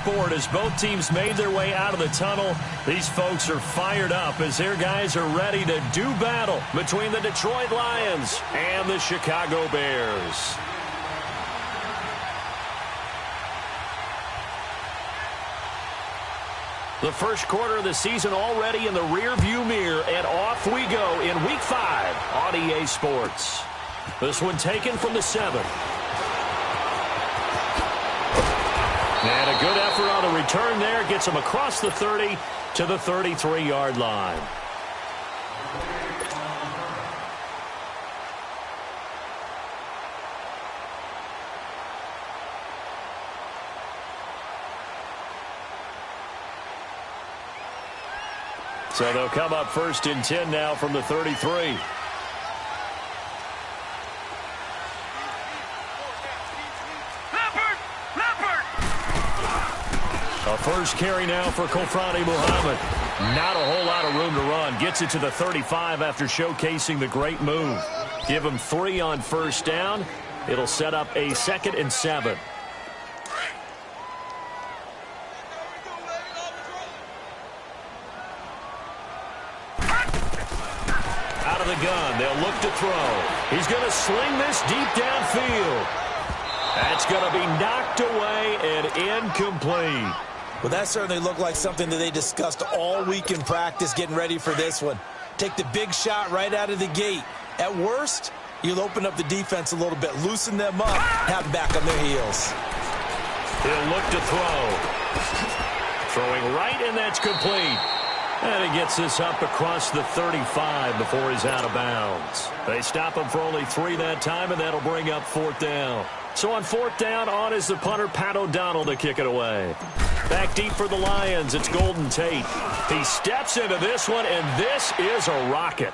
sport as both teams made their way out of the tunnel. These folks are fired up as their guys are ready to do battle between the Detroit Lions and the Chicago Bears. The first quarter of the season already in the rearview mirror, and off we go in Week 5 on EA Sports. This one taken from the 7. And a good effort on the return there. Gets him across the 30 to the 33-yard line. So they'll come up 1st and 10 now from the 33. A first carry now for Kofrani Muhammad. Not a whole lot of room to run. Gets it to the 35 after showcasing the great move. Give him 3 on first down. It'll set up a 2nd and 7. Out of the gun, they'll look to throw. He's going to sling this deep downfield. That's going to be knocked away and incomplete. Well, that certainly looked like something that they discussed all week in practice getting ready for this one. Take the big shot right out of the gate. At worst, you'll open up the defense a little bit, loosen them up, have them back on their heels. He'll look to throw. Throwing right, and that's complete. And he gets this up across the 35 before he's out of bounds. They stop him for only 3 that time, and that'll bring up 4th down. So on 4th down, on is the punter, Pat O'Donnell, to kick it away. Back deep for the Lions, it's Golden Tate. He steps into this one, and this is a rocket.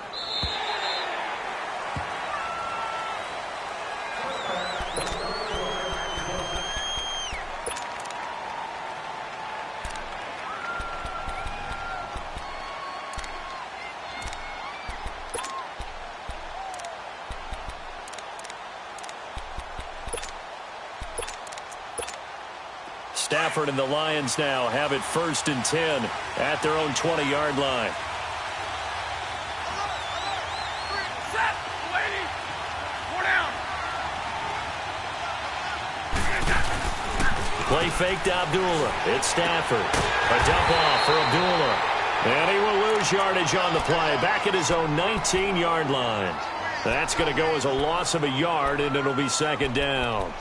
Stafford and the Lions now have it 1st and 10 at their own 20-yard line. Play fake to Abdullah. It's Stafford. A dump off for Abdullah. And he will lose yardage on the play. Back at his own 19-yard line. That's going to go as a loss of a yard, and it'll be 2nd down.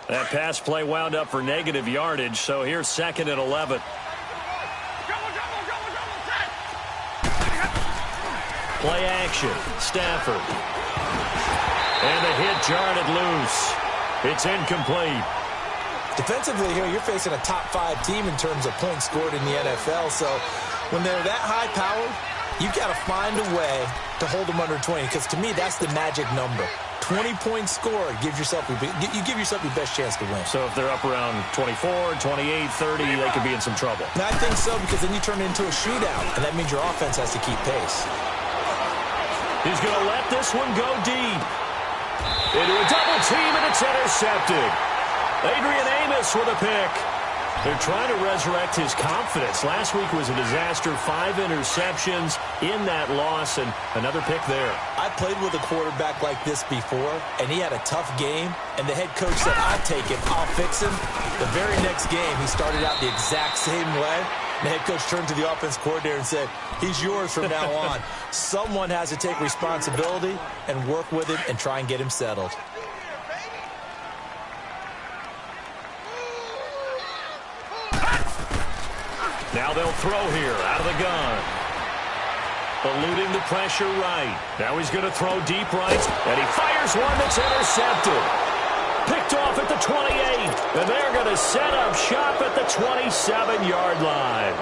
That pass play wound up for negative yardage, so here's 2nd and 11. Play action, Stafford. And the hit jarred it loose. It's incomplete. Defensively here, you're facing a top 5 team in terms of points scored in the NFL, so when they're that high-powered, you've got to find a way to hold them under 20, because to me, that's the magic number. 20-point score, you give yourself your best chance to win. So if they're up around 24, 28, 30, they could be in some trouble. And I think so, because then you turn it into a shootout, and that means your offense has to keep pace. He's going to let this one go deep. Into a double team, and it's intercepted. Adrian Amos with a pick. They're trying to resurrect his confidence. Last week was a disaster. 5 interceptions in that loss, and another pick there. I played with a quarterback like this before, and he had a tough game, and the head coach said, I'll take him, I'll fix him. The very next game, he started out the exact same way. The head coach turned to the offense coordinator and said, he's yours from now on. Someone has to take responsibility and work with him and try and get him settled. Now they'll throw here out of the gun. Eluding the pressure right. Now he's going to throw deep right, and he fires one that's intercepted. Picked off at the 28, and they're going to set up shop at the 27-yard line.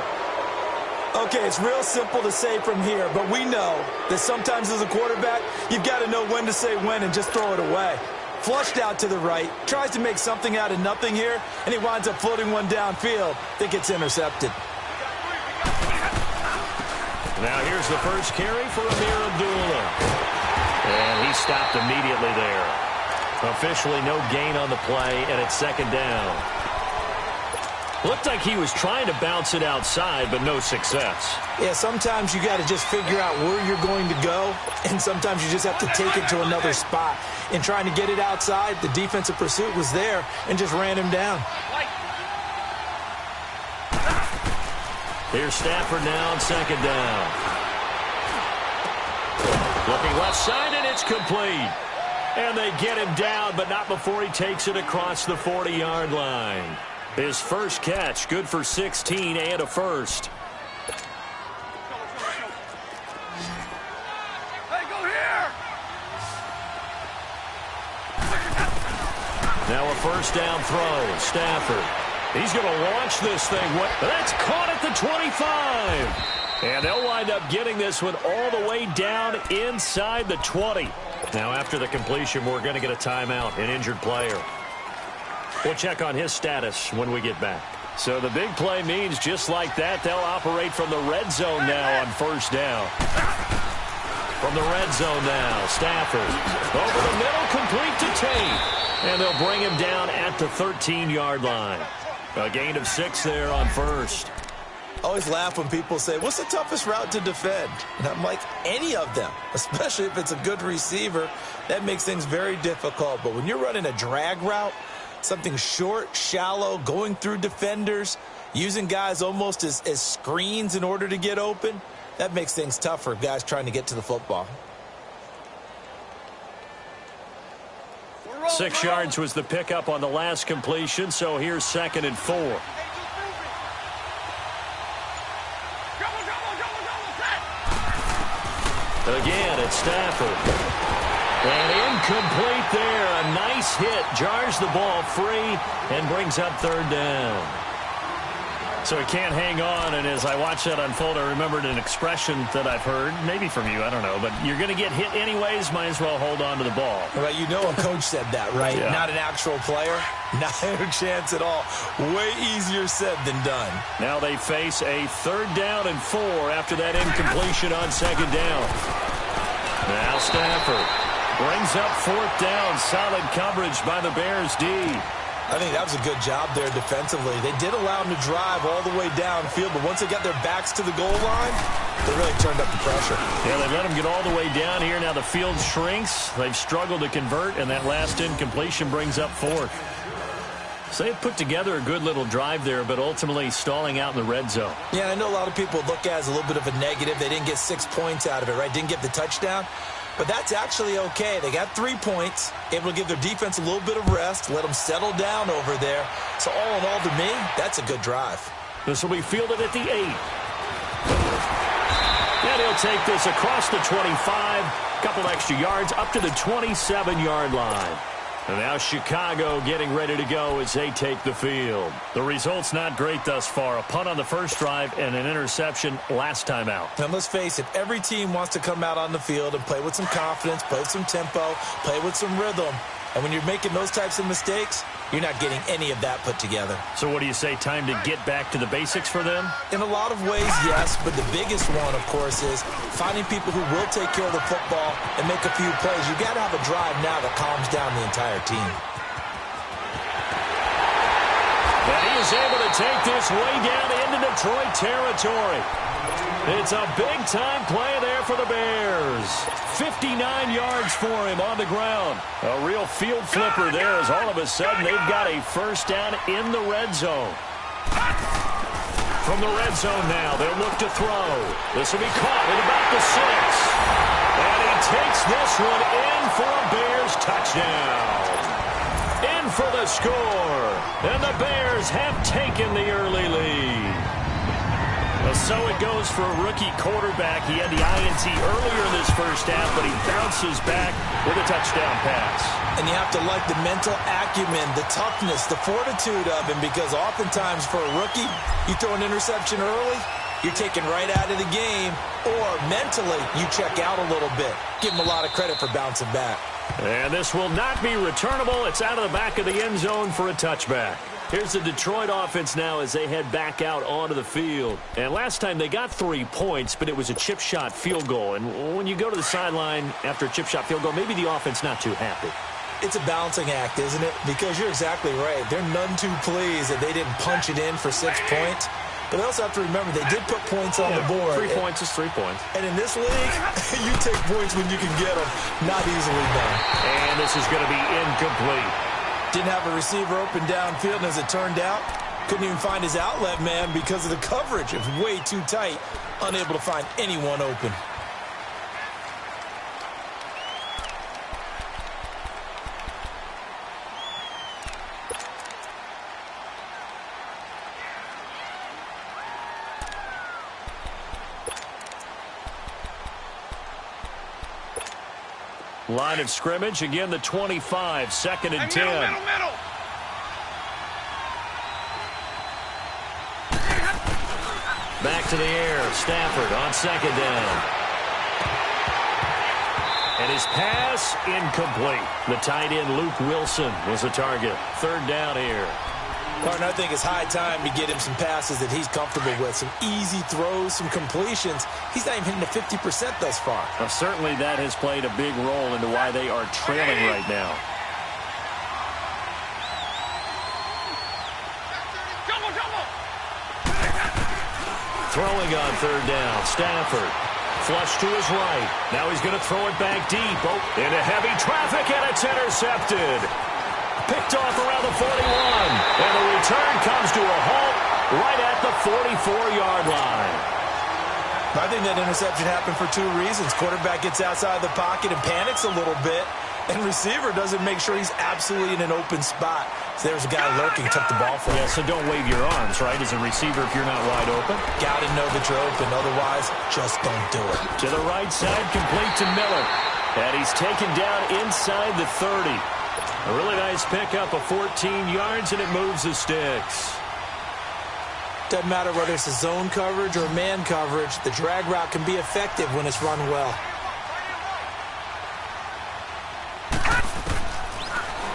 Okay, it's real simple to say from here, but we know that sometimes as a quarterback, you've got to know when to say when and just throw it away. Flushed out to the right, tries to make something out of nothing here, and he winds up floating one downfield that gets intercepted. Now here's the first carry for Amir Abdullah. And he stopped immediately there. Officially no gain on the play, and it's second down. Looked like he was trying to bounce it outside, but no success. Yeah, sometimes you got to just figure out where you're going to go, and sometimes you just have to take it to another spot. In trying to get it outside, the defensive pursuit was there and just ran him down. Here's Stafford now on second down. Looking left side, and it's complete. And they get him down, but not before he takes it across the 40-yard line. His first catch, good for 16 and a first. Now a first down throw. Stafford. He's going to launch this thing. That's caught at the 25. And they'll wind up getting this one all the way down inside the 20. Now after the completion, we're going to get a timeout, an injured player. We'll check on his status when we get back. So the big play means just like that, they'll operate from the red zone now on first down. From the red zone now, Stafford. Over the middle, complete to Tate. And they'll bring him down at the 13-yard line. A gain of 6 there on first. I always laugh when people say, what's the toughest route to defend? And I'm like, any of them, especially if it's a good receiver. That makes things very difficult. But when you're running a drag route, something short, shallow, going through defenders, using guys almost as screens in order to get open, that makes things tough for guys trying to get to the football. 6 yards was the pickup on the last completion, so here's second and 4. Again, it's Stafford. And incomplete there. A nice hit. Jars the ball free and brings up third down. So he can't hang on, and as I watched that unfold, I remembered an expression that I've heard, maybe from you, I don't know, but you're going to get hit anyways, might as well hold on to the ball. Right, you know a coach said that, right? Yeah. Not an actual player. Not a chance at all. Way easier said than done. Now they face a third down and 4 after that incompletion on second down. Now Stafford brings up fourth down. Solid coverage by the Bears D. I think that was a good job there defensively. They did allow him to drive all the way downfield, but once they got their backs to the goal line, they really turned up the pressure. Yeah, they let him get all the way down here. Now the field shrinks. They've struggled to convert, and that last incompletion brings up fourth. So they put together a good little drive there, but ultimately stalling out in the red zone. Yeah, I know a lot of people look at it as a little bit of a negative. They didn't get 6 points out of it, right? Didn't get the touchdown. But that's actually okay. They got 3 points, able to give their defense a little bit of rest, let them settle down over there. So all in all, to me, that's a good drive. This will be fielded at the 8. And he'll take this across the 25, couple extra yards, up to the 27-yard line. And now Chicago getting ready to go as they take the field. The result's not great thus far. A punt on the first drive and an interception last time out. And let's face it, every team wants to come out on the field and play with some confidence, play with some tempo, play with some rhythm. And when you're making those types of mistakes, you're not getting any of that put together. So what do you say, time to get back to the basics for them? In a lot of ways, yes, but the biggest one, of course, is finding people who will take care of the football and make a few plays. You got to have a drive now that calms down the entire team. And he is able to take this way down into Detroit territory. It's a big-time play there for the Bears. 59 yards for him on the ground. A real field flipper there as all of a sudden they've got a first down in the red zone. From the red zone now, they'll look to throw. This will be caught at about the 6. And he takes this one in for a Bears touchdown. In for the score. And the Bears have taken the early lead. So it goes for a rookie quarterback. He had the INT earlier in this first half, but he bounces back with a touchdown pass. And you have to like the mental acumen, the toughness, the fortitude of him, because oftentimes for a rookie, you throw an interception early, you're taken right out of the game, or mentally you check out a little bit. Give him a lot of credit for bouncing back. And this will not be returnable. It's out of the back of the end zone for a touchback. Here's the Detroit offense now as they head back out onto the field. And last time they got 3 points, but it was a chip shot field goal. And when you go to the sideline after a chip shot field goal, maybe the offense not too happy. It's a balancing act, isn't it? Because you're exactly right. They're none too pleased that they didn't punch it in for 6 points. But they also have to remember they did put points on the board. 3 points is 3 points. And in this league, you take points when you can get them. Not easily done. And this is going to be incomplete. Didn't have a receiver open downfield, and as it turned out, couldn't even find his outlet man because of the coverage. It was way too tight, unable to find anyone open. Line of scrimmage, again the 25, 2nd and 10. Middle. Back to the air, Stafford on 2nd down. And his pass, incomplete. The tight end, Luke Wilson, was the target. 3rd down here. Partner, I think it's high time to get him some passes that he's comfortable with. Some easy throws, some completions. He's not even hitting the 50% thus far. Well, certainly that has played a big role into why they are trailing right now. Throwing on 3rd down, Stafford. Flush to his right. Now he's going to throw it back deep. Oh, into heavy traffic, and it's intercepted. Picked off around the 41. And the return comes to a halt right at the 44-yard line. I think that interception happened for 2 reasons. Quarterback gets outside the pocket and panics a little bit. And receiver doesn't make sure he's absolutely in an open spot. So there's a guy lurking, took the ball from him. Yeah, so don't wave your arms, right, as a receiver if you're not wide open. Got to know that you're open. Otherwise, just don't do it. To the right side, complete to Miller. And he's taken down inside the 30. A really nice pickup of 14 yards, and it moves the sticks. Doesn't matter whether it's a zone coverage or man coverage. The drag route can be effective when it's run well.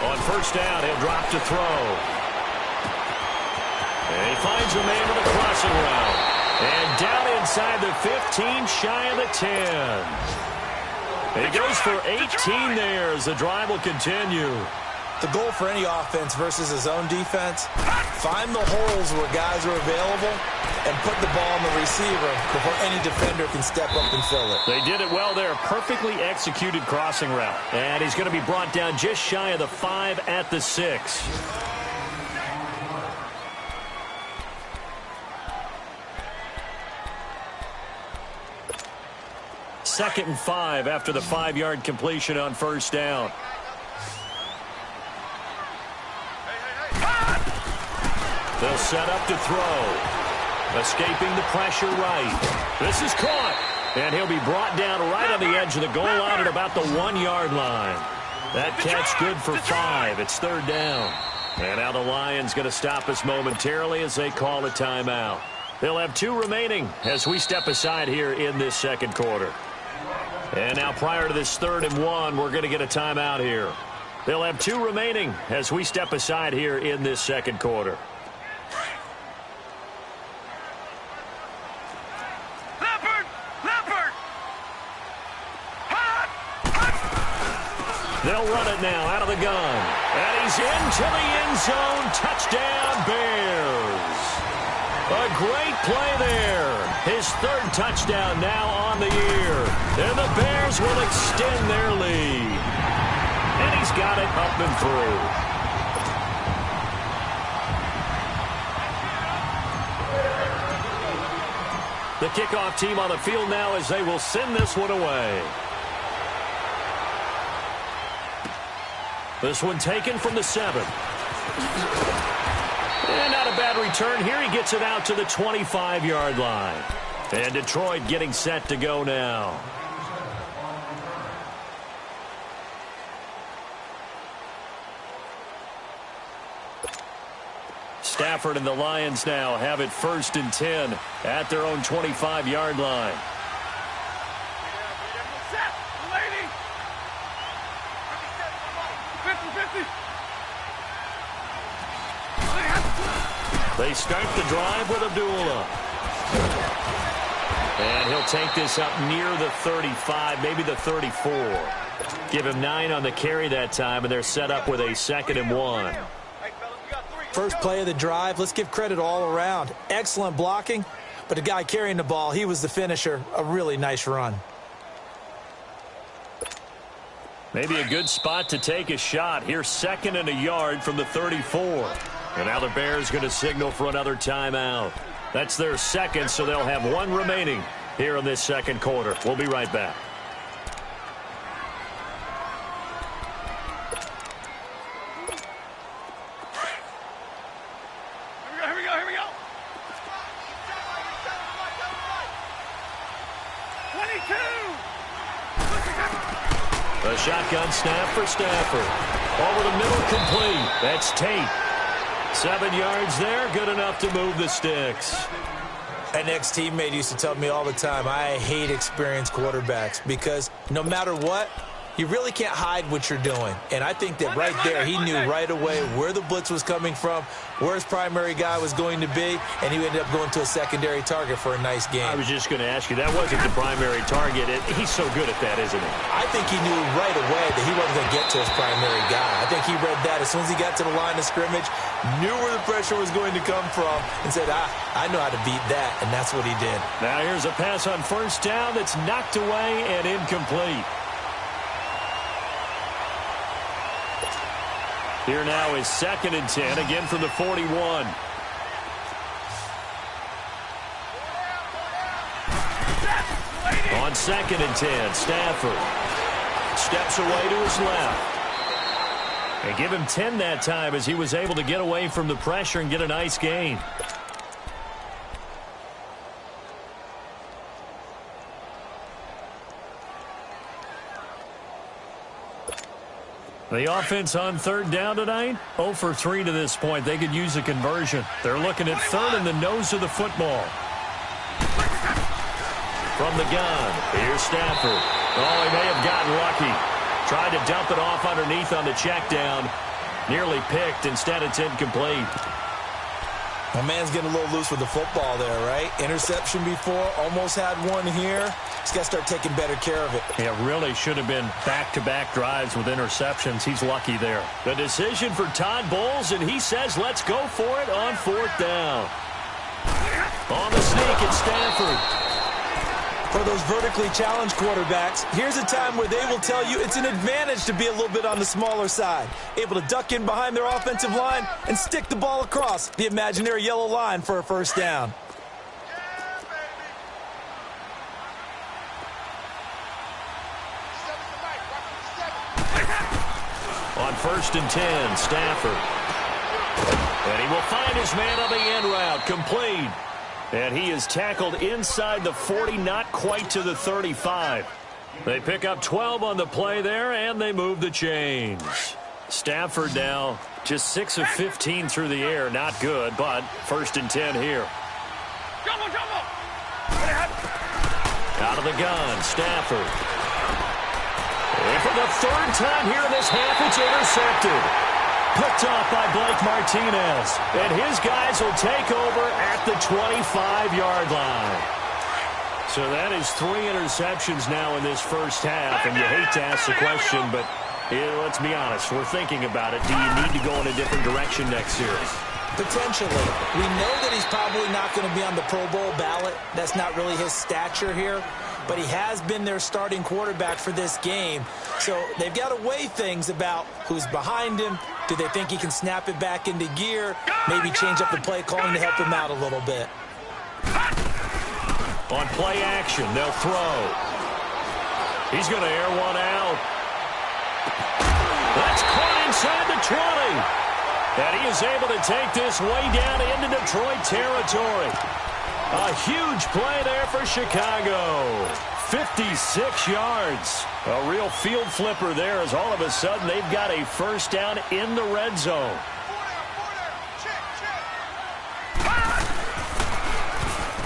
On 1st down, he'll drop to throw. And he finds a man with a crossing route. And down inside the 15, shy of the 10. He goes for 18 there as the drive will continue. The goal for any offense versus a zone defense, find the holes where guys are available and put the ball on the receiver before any defender can step up and fill it. They did it well there. Perfectly executed crossing route. And he's going to be brought down just shy of the 5 at the 6. Second and 5 after the 5-yard completion on 1st down. They'll set up to throw. Escaping the pressure right. This is caught. And he'll be brought down right on the edge of the goal line at about the 1-yard line. That catch good for 5. It's 3rd down. And now the Lions going to stop us momentarily as they call a timeout. They'll have 2 remaining as we step aside here in this 2nd quarter. And now prior to this 3rd and 1, we're going to get a timeout here. They'll have 2 remaining as we step aside here in this 2nd quarter. They'll run it now out of the gun. And he's into the end zone. Touchdown, Bears. A great play there. His 3rd touchdown now on the year. And the Bears will extend their lead. And he's got it up and through. The kickoff team on the field now as they will send this one away. This one taken from the 7. And not a bad return here. He gets it out to the 25-yard line. And Detroit getting set to go now. Stafford and the Lions now have it 1st and 10 at their own 25-yard line. They start the drive with Abdullah. And he'll take this up near the 35, maybe the 34. Give him 9 on the carry that time, and they're set up with a 2nd and 1. First play of the drive, let's give credit all around. Excellent blocking, but the guy carrying the ball, he was the finisher. A really nice run. Maybe a good spot to take a shot. Here's 2nd and a yard from the 34. And now the Bears going to signal for another timeout. That's their 2nd, so they'll have 1 remaining here in this 2nd quarter. We'll be right back. Here we go. 22. A shotgun snap for Stafford. Over the middle, complete. That's Tate. 7 yards there, good enough to move the sticks. An ex-teammate used to tell me all the time, I hate experienced quarterbacks because no matter what, you really can't hide what you're doing. And I think that right there, he knew right away where the blitz was coming from, where his primary guy was going to be, and he ended up going to a secondary target for a nice game. I was just going to ask you, that wasn't the primary target. He's so good at that, isn't he? I think he knew right away that he wasn't going to get to his primary guy. I think he read that as soon as he got to the line of scrimmage, knew where the pressure was going to come from, and said, I know how to beat that, and that's what he did. Now here's a pass on 1st down that's knocked away and incomplete. Here now is 2nd and 10, again from the 41. On 2nd and 10, Stafford steps away to his left. And give him 10 that time as he was able to get away from the pressure and get a nice gain. The offense on 3rd down tonight, 0 for 3 to this point. They could use a conversion. They're looking at 3rd in the nose of the football. From the gun, here's Stafford. Oh, he may have gotten lucky. Tried to dump it off underneath on the check down. Nearly picked. Instead, it's incomplete. My man's getting a little loose with the football there, right? Interception before, almost had one here. He's got to start taking better care of it. Yeah, really should have been back-to-back drives with interceptions. He's lucky there. The decision for Todd Bowles, and he says let's go for it on 4th down. On the sneak, it's Stafford. For those vertically challenged quarterbacks, here's a time where they will tell you it's an advantage to be a little bit on the smaller side. Able to duck in behind their offensive line and stick the ball across the imaginary yellow line for a 1st down. On 1st and 10, Stafford. And he will find his man on the end route, complete. And he is tackled inside the 40, not quite to the 35. They pick up 12 on the play there, and they move the chains. Stafford now just 6 of 15 through the air. Not good, but 1st and 10 here. Out of the gun, Stafford. And for the 3rd time here in this half, it's intercepted. Picked off by Blake Martinez. And his guys will take over at the 25-yard line. So that is 3 interceptions now in this 1st half. And you hate to ask the question, but let's be honest. We're thinking about it. Do you need to go in a different direction next series? Potentially. We know that he's probably not going to be on the Pro Bowl ballot. That's not really his stature here. But he has been their starting quarterback for this game. So they've got to weigh things about who's behind him. Do they think he can snap it back into gear? Maybe change up the play calling to help him out a little bit. On play action, they'll throw. He's going to air one out. That's caught inside the 20. And he is able to take this way down into Detroit territory. A huge play there for Chicago. 56 yards. A real field flipper there as all of a sudden they've got a 1st down in the red zone.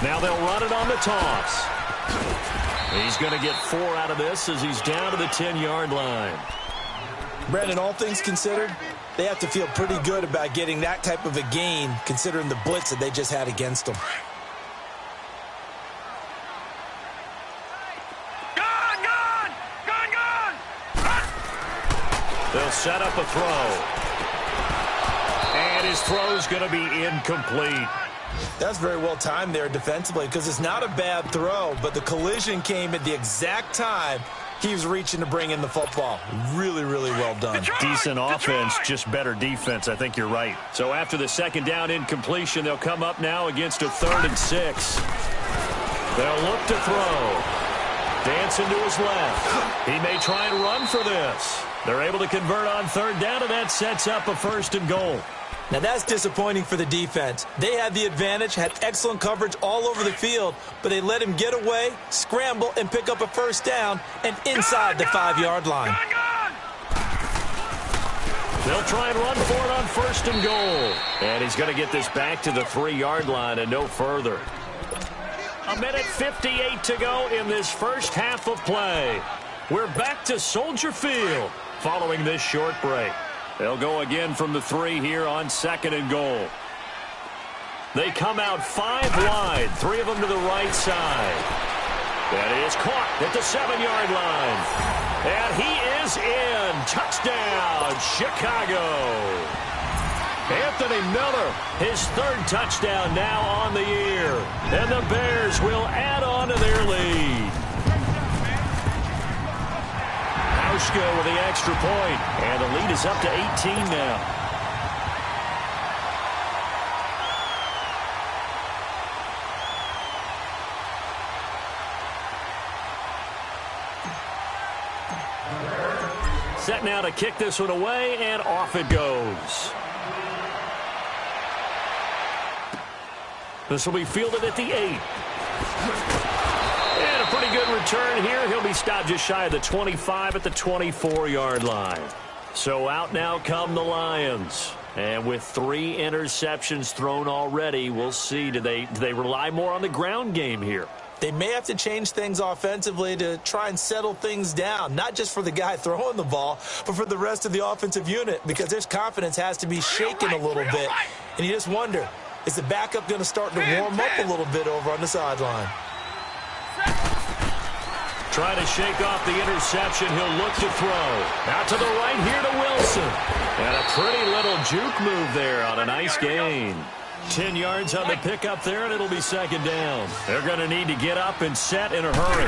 Now they'll run it on the toss. He's going to get 4 out of this as he's down to the 10-yard line. Brandon, all things considered, They have to feel pretty good about getting that type of a gain, considering the blitz that they just had against them. They'll set up a throw. And his throw's going to be incomplete. That's very well timed there defensively because it's not a bad throw, but the collision came at the exact time he was reaching to bring in the football. Really, really well done. Decent offense, just better defense. I think you're right. So after the second down incompletion, they'll come up now against a 3rd and 6. They'll look to throw. Dancing to his left. He may try and run for this. They're able to convert on 3rd down, and that sets up a 1st and goal. Now, that's disappointing for the defense. They had the advantage, had excellent coverage all over the field, but they let him get away, scramble, and pick up a 1st down and inside the 5-yard line. They'll try and run for it on 1st and goal. And he's going to get this back to the 3-yard line and no further. 1:58 to go in this first half of play. We're back to Soldier Field following this short break. They'll go again from the 3 here on 2nd and goal. They come out 5 wide, 3 of them to the right side. That is caught at the 7-yard line. And he is in. Touchdown, Chicago. Anthony Miller, his 3rd touchdown now on the year. And the Bears will add on to their lead. Hauschka with the extra point, and the lead is up to 18 now. Set now to kick this one away, and off it goes. This will be fielded at the 8. And a pretty good return here. He'll be stopped just shy of the 25 at the 24-yard line. So out now come the Lions. And with 3 interceptions thrown already, we'll see. Do they rely more on the ground game here? They may have to change things offensively to try and settle things down, not just for the guy throwing the ball, but for the rest of the offensive unit, because their confidence has to be shaken a little bit. And you just wonder, is the backup going to start to warm up a little bit over on the sideline? Trying to shake off the interception. He'll look to throw. Out to the right here to Wilson. And a pretty little juke move there on a nice gain. 10 yards on the pickup there, and it'll be 2nd down. They're going to need to get up and set in a hurry.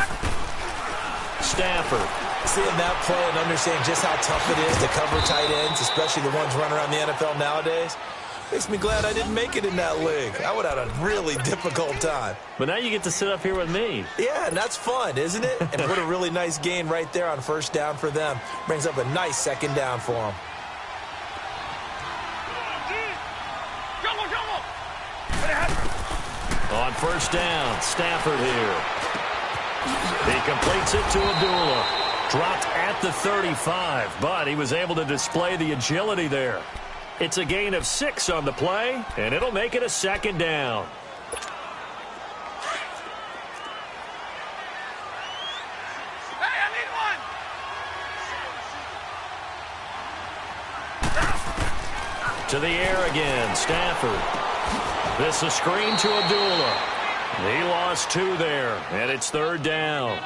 Stafford. Seeing that play and understanding just how tough it is to cover tight ends, especially the ones running around the NFL nowadays, makes me glad I didn't make it in that league. I would have had a really difficult time. But now you get to sit up here with me. Yeah, and that's fun, isn't it? And put a really nice gain right there on 1st down for them. Brings up a nice 2nd down for them. On 1st down, Stafford here. He completes it to Abdullah. Dropped at the 35, but he was able to display the agility there. It's a gain of 6 on the play, and it'll make it a 2nd down. Hey, I need one. To the air again, Stafford. This a screen to Abdullah. He lost 2 there, and it's 3rd down.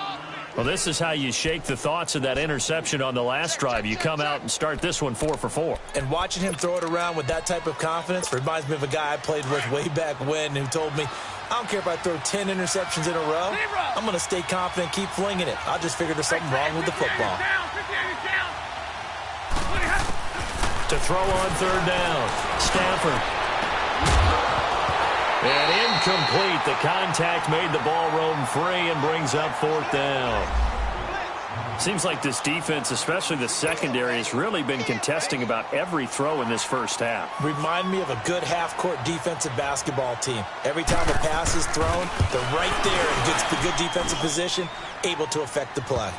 Well, this is how you shake the thoughts of that interception on the last drive. You come out and start this one 4 for 4. And watching him throw it around with that type of confidence reminds me of a guy I played with way back when who told me, I don't care if I throw 10 interceptions in a row. I'm going to stay confident, keep flinging it. I just figured there's something wrong with the football. To throw on 3rd down, Stafford. And incomplete. The contact made the ball roam free and brings up 4th down. Seems like this defense, especially the secondary, has really been contesting about every throw in this first half. Remind me of a good half-court defensive basketball team. Every time a pass is thrown, they're right there in the good defensive position, able to affect the play.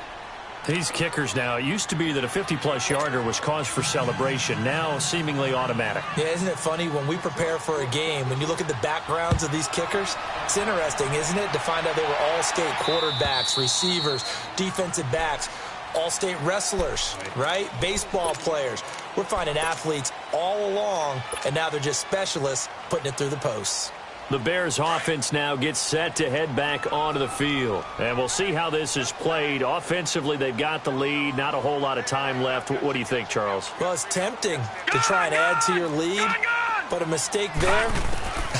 These kickers now, it used to be that a 50-plus yarder was cause for celebration. Now, seemingly automatic. Yeah, isn't it funny? When we prepare for a game, when you look at the backgrounds of these kickers, it's interesting, isn't it, to find out they were all-state quarterbacks, receivers, defensive backs, all-state wrestlers, right? Baseball players. We're finding athletes all along, and now they're just specialists putting it through the posts. The Bears offense now gets set to head back onto the field. And we'll see how this is played. Offensively, they've got the lead. Not a whole lot of time left. What do you think, Charles? Well, it's tempting to try and add to your lead, but a mistake there,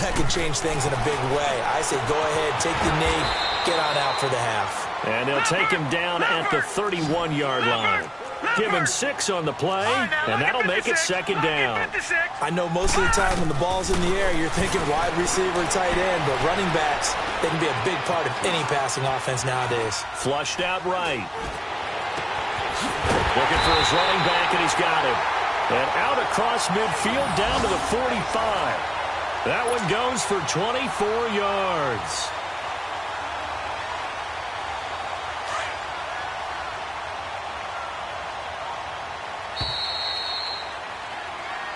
that can change things in a big way. I say go ahead, take the knee, get on out for the half. And they'll take him down at the 31-yard line. Give him 6 on the play, and that'll make it second down. I know most of the time when the ball's in the air, you're thinking wide receiver, tight end, but running backs, they can be a big part of any passing offense nowadays. Flushed out right. Looking for his running back, and he's got him. And out across midfield down to the 45. That one goes for 24 yards.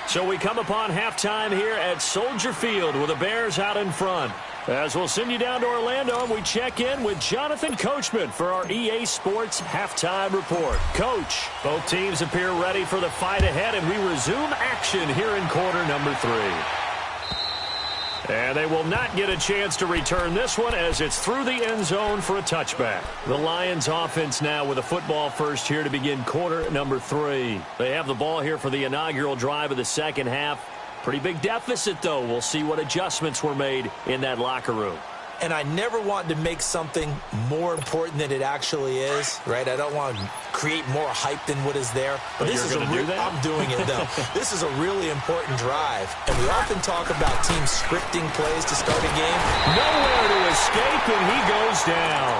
So we come upon halftime here at Soldier Field with the Bears out in front. As we'll send you down to Orlando, and we check in with Jonathan Coachman for our EA Sports Halftime Report. Coach, both teams appear ready for the fight ahead, and we resume action here in quarter number 3. And they will not get a chance to return this one as it's through the end zone for a touchback. The Lions offense now with a football first here to begin quarter number 3. They have the ball here for the inaugural drive of the second half. Pretty big deficit, though. We'll see what adjustments were made in that locker room. And I never want to make something more important than it actually is, right? I don't want to create more hype than what is there. But this is going to do that? I'm doing it, though. This is a really important drive. And we often talk about teams scripting plays to start a game. Nowhere to escape, and he goes down.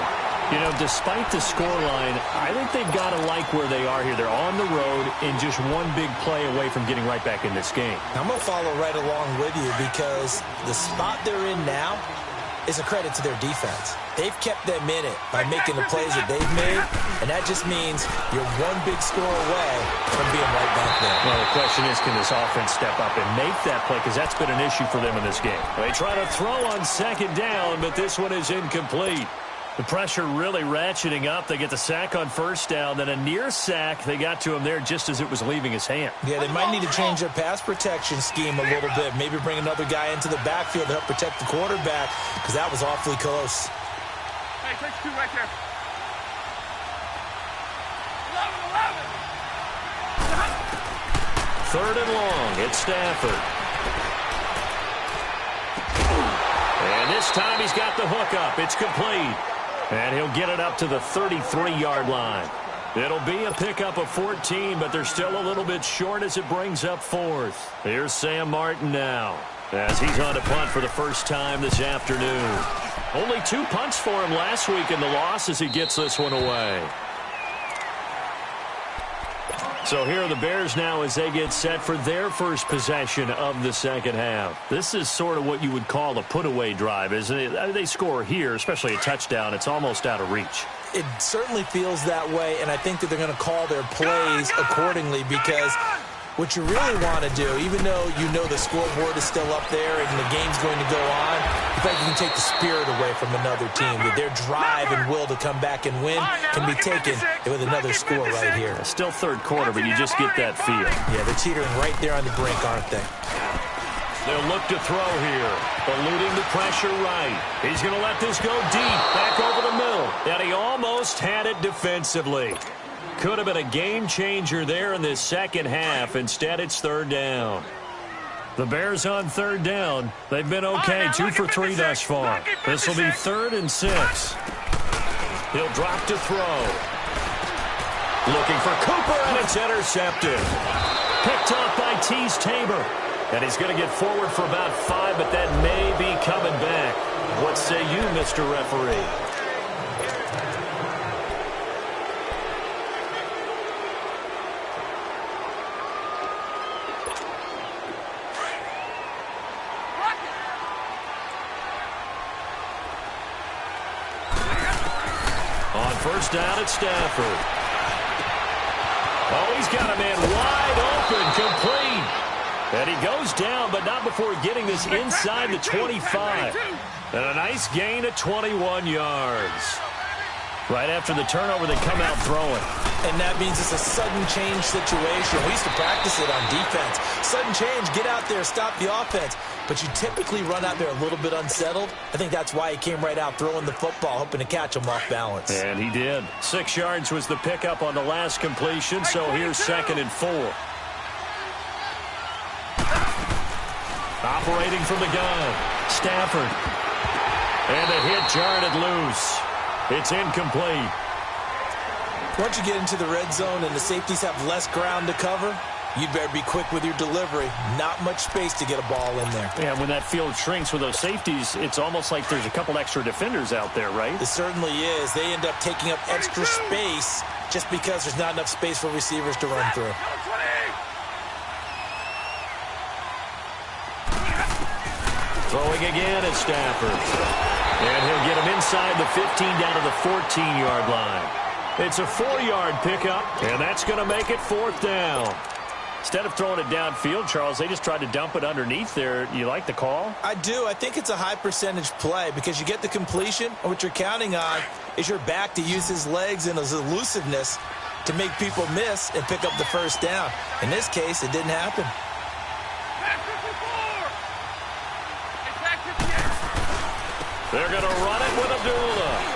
You know, despite the scoreline, I think they've got to like where they are here. They're on the road and just one big play away from getting right back in this game. I'm going to follow right along with you because the spot they're in now is a credit to their defense. They've kept them in it by making the plays that they've made, and that just means you're one big score away from being right back there. Well, the question is, can this offense step up and make that play? Because that's been an issue for them in this game. They try to throw on second down, but this one is incomplete. The pressure really ratcheting up. They get the sack on first down, then a near sack. They got to him there just as it was leaving his hand. Yeah, they might need to change their pass protection scheme a little bit. Maybe bring another guy into the backfield to help protect the quarterback because that was awfully close. Hey, take 2 right there. 11. Third and long. It's Stafford. And this time he's got the hook up. It's complete. And he'll get it up to the 33-yard line. It'll be a pickup of 14, but they're still a little bit short as it brings up 4th. Here's Sam Martin now as he's on to punt for the first time this afternoon. Only 2 punts for him last week in the loss as he gets this one away. So here are the Bears now as they get set for their first possession of the second half. This is sort of what you would call a put-away drive, isn't it? They score here, especially a touchdown. It's almost out of reach. It certainly feels that way, and I think that they're going to call their plays accordingly because what you really want to do, even though you know the scoreboard is still up there and the game's going to go on, in fact, you can take the spirit away from another team. That their drive and will to come back and win can be taken with another score right here. Still third quarter, but you just get that feel. Yeah, they're teetering right there on the brink, aren't they? They'll look to throw here. Eluding the pressure right. He's going to let this go deep, back over the middle. And he almost had it defensively. Could have been a game changer there in this second half. Instead, it's third down. The Bears on third down. They've been okay, 2 for 3 thus far. This will be 3rd and 6. He'll drop to throw. Looking for Cooper, and it's intercepted. Picked off by Tease Tabor. And he's going to get forward for about 5, but that may be coming back. What say you, Mr. Referee? First down at Stafford. Oh, he's got a man wide open, complete. And he goes down, but not before getting this inside the 25. And a nice gain of 21 yards. Right after the turnover, they come out throwing. And that means it's a sudden change situation. We used to practice it on defense. Sudden change, get out there, stop the offense. But you typically run out there a little bit unsettled. I think that's why he came right out throwing the football, hoping to catch him off balance. And he did. 6 yards was the pickup on the last completion, so here's 2nd and 4. Operating from the gun, Stafford. And a hit jarred it loose. It's incomplete. Once you get into the red zone and the safeties have less ground to cover, you'd better be quick with your delivery. Not much space to get a ball in there. Yeah, when that field shrinks with those safeties, it's almost like there's a couple extra defenders out there, right? It certainly is. They end up taking up extra space just because there's not enough space for receivers to run through. Throwing again is Stafford. And he'll get him inside the 15 down to the 14-yard line. It's a 4-yard pickup, and that's going to make it 4th down. Instead of throwing it downfield, Charles, they just tried to dump it underneath there. You like the call? I do. I think it's a high-percentage play because you get the completion, and what you're counting on is your back to use his legs and his elusiveness to make people miss and pick up the first down. In this case, it didn't happen. They're going to run it with Abdullah.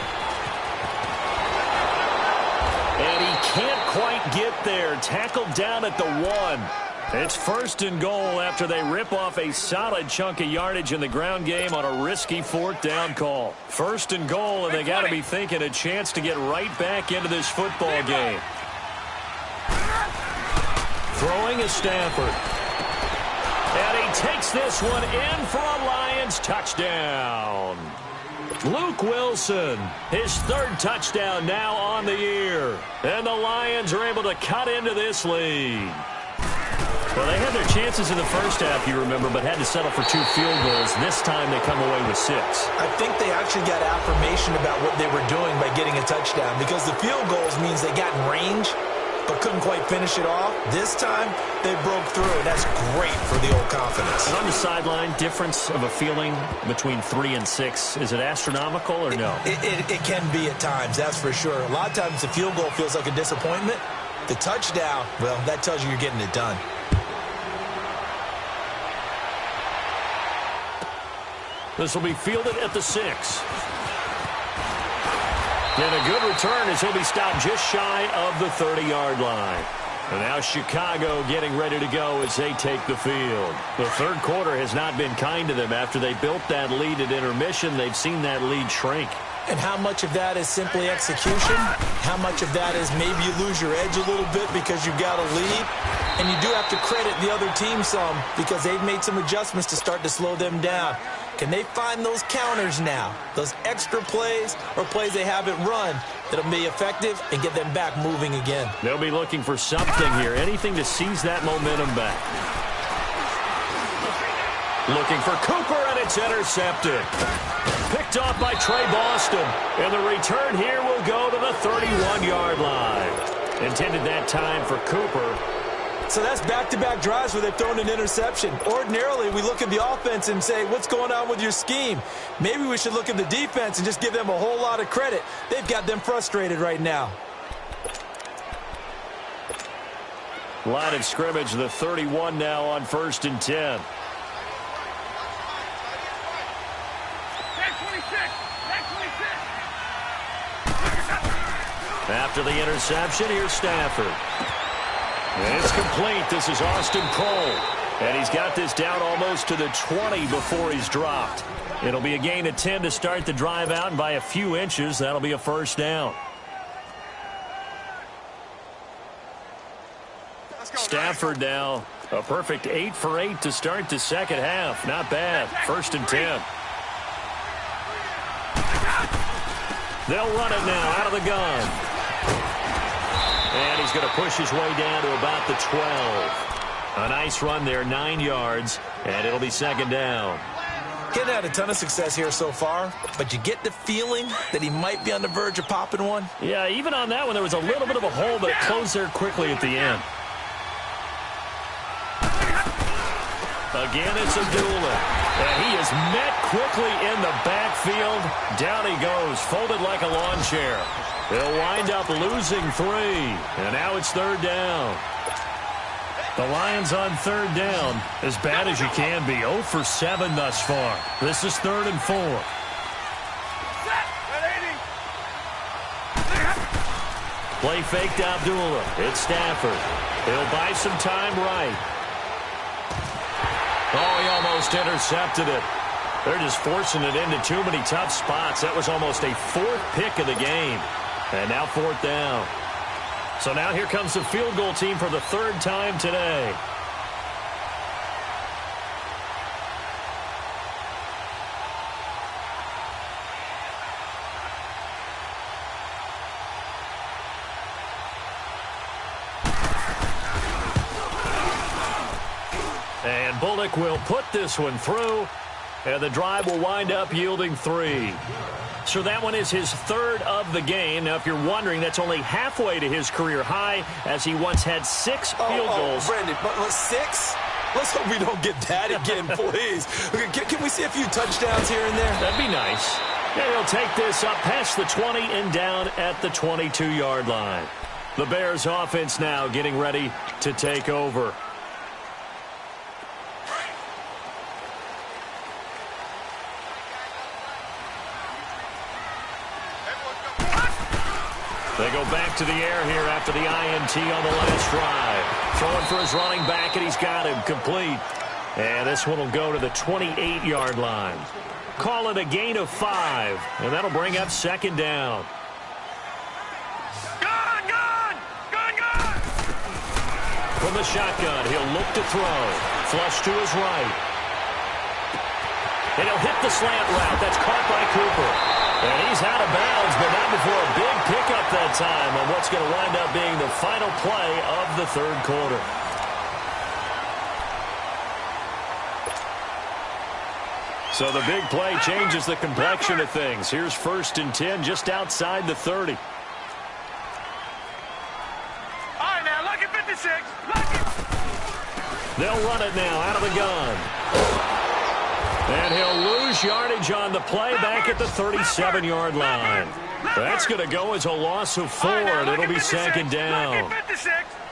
And he can't quite get there. Tackled down at the 1. It's 1st and goal after they rip off a solid chunk of yardage in the ground game on a risky 4th down call. 1st and goal, and they got to be thinking a chance to get right back into this football game. Throwing is Stafford. And he takes this one in for a Lions touchdown. Luke Wilson, his 3rd touchdown now on the year. And the Lions are able to cut into this lead. Well, they had their chances in the first half, you remember, but had to settle for 2 field goals. This time they come away with 6. I think they actually got affirmation about what they were doing by getting a touchdown because the field goals means they got in range but couldn't quite finish it off. This time, they broke through, and that's great for the old confidence. And on the sideline, difference of a feeling between 3 and 6, is it astronomical or no? It can be at times, that's for sure. A lot of times the field goal feels like a disappointment. The touchdown, well, that tells you you're getting it done. This will be fielded at the 6. And a good return as he'll be stopped just shy of the 30-yard line. And now Chicago getting ready to go as they take the field. The third quarter has not been kind to them. After they built that lead at intermission, they've seen that lead shrink. And how much of that is simply execution? How much of that is maybe you lose your edge a little bit because you've got a lead? And you do have to credit the other team some because they've made some adjustments to start to slow them down. Can they find those counters now, those extra plays or plays they haven't run that'll be effective and get them back moving again? They'll be looking for something here, anything to seize that momentum back. Looking for Cooper, and it's intercepted. Picked off by Trey Boston, and the return here will go to the 31-yard line. Intended that time for Cooper. So that's back-to-back drives where they've thrown an interception. Ordinarily, we look at the offense and say, what's going on with your scheme? Maybe we should look at the defense and just give them a whole lot of credit. They've got them frustrated right now. Line of scrimmage, the 31 now on 1st and 10. After the interception, here's Stafford. And it's complete. This is Austin Cole. And he's got this down almost to the 20 before he's dropped. It'll be a gain of 10 to start the drive out, and by a few inches, that'll be a first down. Stafford now, a perfect 8 for 8 to start the second half. Not bad. 1st and 10. They'll run it now out of the gun. And he's going to push his way down to about the 12. A nice run there, 9 yards, and it'll be 2nd down. Getting had a ton of success here so far, but you get the feeling that he might be on the verge of popping one. Yeah, even on that one, there was a little bit of a hole, but it closed there quickly at the end. Again, it's Abdullah. And he is met quickly in the backfield. Down he goes, folded like a lawn chair. They'll wind up losing 3. And now it's 3rd down. The Lions on 3rd down, as bad as you can be. 0 for 7 thus far. This is 3rd and 4. Play fake to Abdullah. It's Stafford. He'll buy some time right. Oh, he almost intercepted it. They're just forcing it into too many tough spots. That was almost a 4th pick of the game. And now 4th down. So now here comes the field goal team for the 3rd time today. And Bullock will put this one through, and the drive will wind up yielding 3. So that one is his 3rd of the game. Now, if you're wondering, that's only halfway to his career high, as he once had 6 field goals. Brandon, but 6? Let's hope we don't get that again, please. Can we see a few touchdowns here and there? That'd be nice. Yeah, he'll take this up past the 20 and down at the 22-yard line. The Bears offense now getting ready to take over. They go back to the air here after the INT on the last drive. Throwing for his running back, and he's got him complete. And this one will go to the 28-yard line. Call it a gain of 5, and that'll bring up 2nd down. Gone! From the shotgun, he'll look to throw. Flush to his right. And he'll hit the slant route. That's caught by Cooper. And he's out of bounds, but not before a big pickup that time on what's going to wind up being the final play of the 3rd quarter. So the big play changes the complexion of things. Here's 1st and 10 just outside the 30. All right, now, look at 56. Look it. They'll run it now out of the gun. And he'll lose yardage on the play back at the 37-yard line. That's going to go as a loss of 4, and it'll be 2nd down.